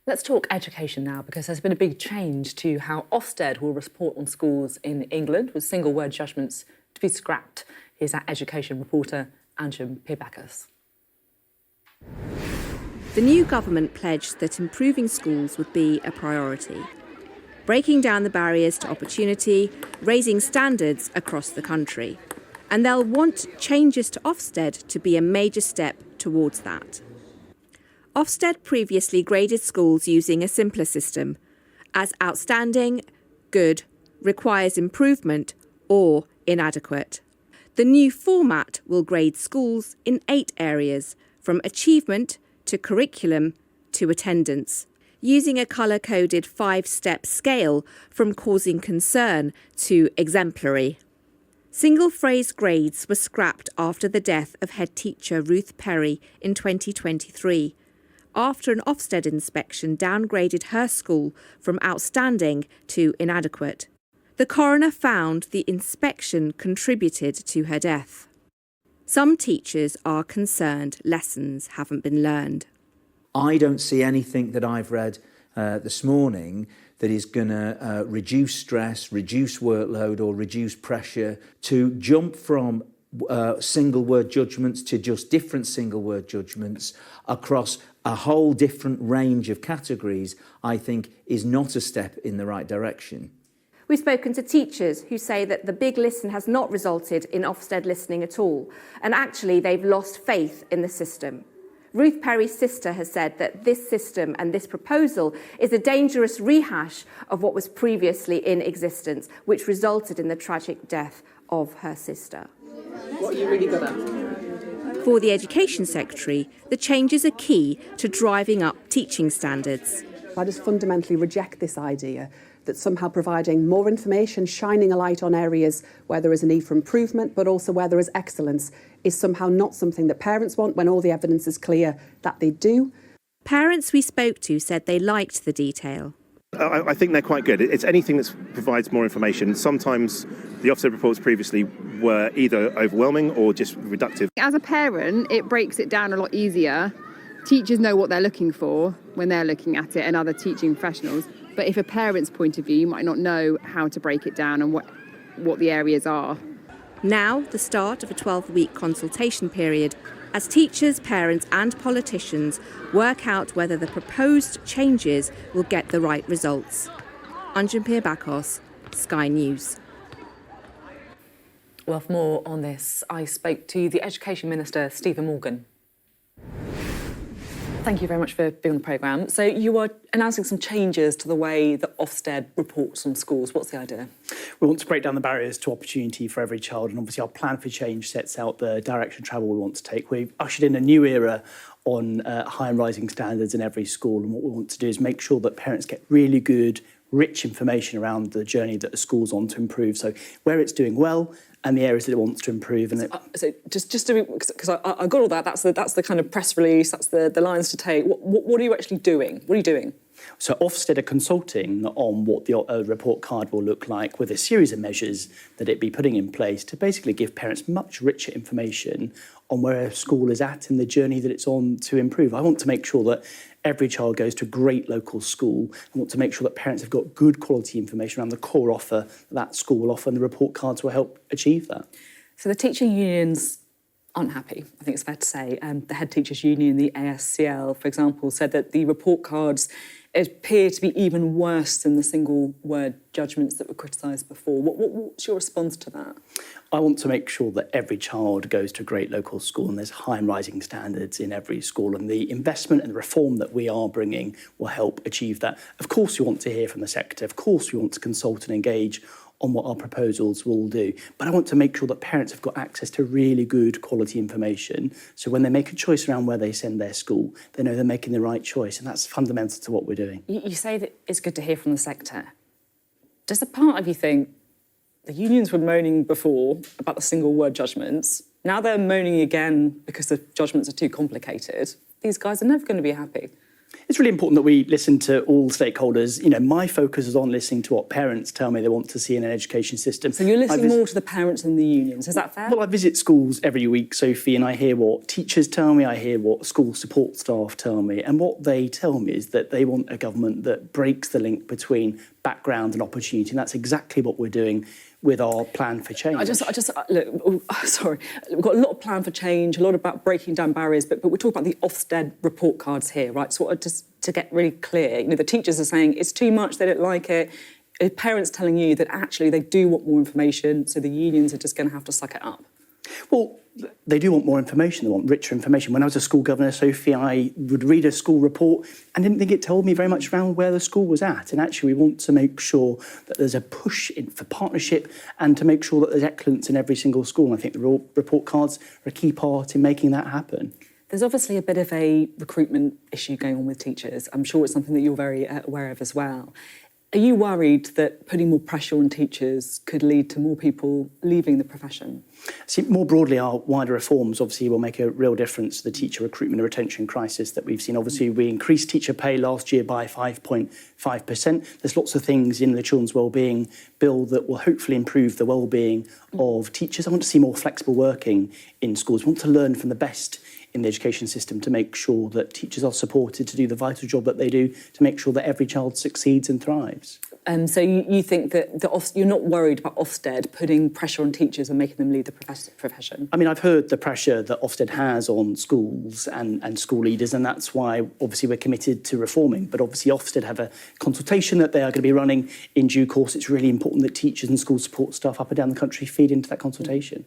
Let's talk education now, because there's been a big change to how Ofsted will report on schools in England, with single word judgments to be scrapped. Here's our education reporter, Anjum Pirbakos. The new government pledged that improving schools would be a priority, breaking down the barriers to opportunity, raising standards across the country. And they'll want changes to Ofsted to be a major step towards that. Ofsted previously graded schools using a simpler system, as outstanding, good, requires improvement, or inadequate. The new format will grade schools in 8 areas, from achievement to curriculum to attendance, using a colour-coded 5-step scale from causing concern to exemplary. Single-phrase grades were scrapped after the death of head teacher Ruth Perry in 2023, after an Ofsted inspection downgraded her school from outstanding to inadequate. The coroner found the inspection contributed to her death. Some teachers are concerned lessons haven't been learned. I don't see anything that I've read this morning that is going to reduce stress, reduce workload or reduce pressure. To jump from single word judgments to just different single word judgments across a whole different range of categories, I think is not a step in the right direction. We've spoken to teachers who say that the big listen has not resulted in Ofsted listening at all, and actually they've lost faith in the system. Ruth Perry's sister has said that this system and this proposal is a dangerous rehash of what was previously in existence, which resulted in the tragic death of her sister. What are you really good at? For the Education Secretary, the changes are key to driving up teaching standards. I just fundamentally reject this idea that somehow providing more information, shining a light on areas where there is a need for improvement, but also where there is excellence, is somehow not something that parents want when all the evidence is clear that they do. Parents we spoke to said they liked the detail. I think they're quite good. It's anything that provides more information. Sometimes the Ofsted reports previously were either overwhelming or just reductive. As a parent, it breaks it down a lot easier. Teachers know what they're looking for when they're looking at it, and other teaching professionals. But if a parent's point of view, you might not know how to break it down and what the areas are. Now, the start of a 12-week consultation period as teachers, parents and politicians work out whether the proposed changes will get the right results. Anjum Pirbakos, Sky News. Well, for more on this, I spoke to the Education Minister, Stephen Morgan. Thank you very much for being on the programme. So you are announcing some changes to the way that Ofsted reports on schools. What's the idea? We want to break down the barriers to opportunity for every child, and obviously our plan for change sets out the direction of travel we want to take. We've ushered in a new era on high and rising standards in every school, and what we want to do is make sure that parents get really good, rich information around the journey that the school's on to improve. So where it's doing well and the areas that it wants to improve. And so just to because I got all that. That's the kind of press release. That's the lines to take. What are you actually doing? What are you doing? So Ofsted are consulting on what the report card will look like, with a series of measures that it'd be putting in place to basically give parents much richer information on where a school is at in the journey that it's on to improve. I want to make sure that every child goes to a great local school. I want to make sure that parents have got good quality information around the core offer that school will offer, and the report cards will help achieve that. So the teaching unions aren't happy, I think it's fair to say. The Head Teachers Union, the ASCL, for example, said that the report cards appear to be even worse than the single-word judgments that were criticised before. What's your response to that? I want to make sure that every child goes to a great local school and there's high and rising standards in every school, and the investment and the reform that we are bringing will help achieve that. Of course, we want to hear from the sector. Of course, we want to consult and engage on what our proposals will do. But I want to make sure that parents have got access to really good quality information, so when they make a choice around where they send their school, they know they're making the right choice, and that's fundamental to what we're doing. You say that it's good to hear from the sector. Does a part of you think the unions were moaning before about the single word judgments, now they're moaning again because the judgments are too complicated? These guys are never going to be happy. It's really important that we listen to all stakeholders. You know, my focus is on listening to what parents tell me they want to see in an education system. So you're listening more to the parents than the unions, is that fair? Well, I visit schools every week, Sophie, and I hear what teachers tell me, I hear what school support staff tell me, and what they tell me is that they want a government that breaks the link between background and opportunity, and that's exactly what we're doing with our plan for change. I just look, sorry, we've got a lot of plan for change, a lot about breaking down barriers, but we're talking about the Ofsted report cards here, right? So just to get really clear, you know, the teachers are saying it's too much, they don't like it. Parents telling you that actually they do want more information, so the unions are just going to have to suck it up. Well, they do want more information, they want richer information. When I was a school governor, Sophie, I would read a school report and didn't think it told me very much around where the school was at. And actually, we want to make sure that there's a push in for partnership and to make sure that there's excellence in every single school. And I think the report cards are a key part in making that happen. There's obviously a bit of a recruitment issue going on with teachers. I'm sure it's something that you're very aware of as well. Are you worried that putting more pressure on teachers could lead to more people leaving the profession? See, more broadly, our wider reforms obviously will make a real difference to the teacher recruitment and retention crisis that we've seen. Obviously, we increased teacher pay last year by 5.5%. There's lots of things in the Children's Wellbeing Bill that will hopefully improve the wellbeing of teachers. I want to see more flexible working in schools. We want to learn from the best in the education system to make sure that teachers are supported to do the vital job that they do, to make sure that every child succeeds and thrives. So you think that you're not worried about Ofsted putting pressure on teachers and making them leave the profession? I mean, I've heard the pressure that Ofsted has on schools and school leaders, and that's why, obviously, we're committed to reforming. But obviously, Ofsted have a consultation that they are going to be running in due course. It's really important that teachers and school support staff up and down the country feed into that consultation.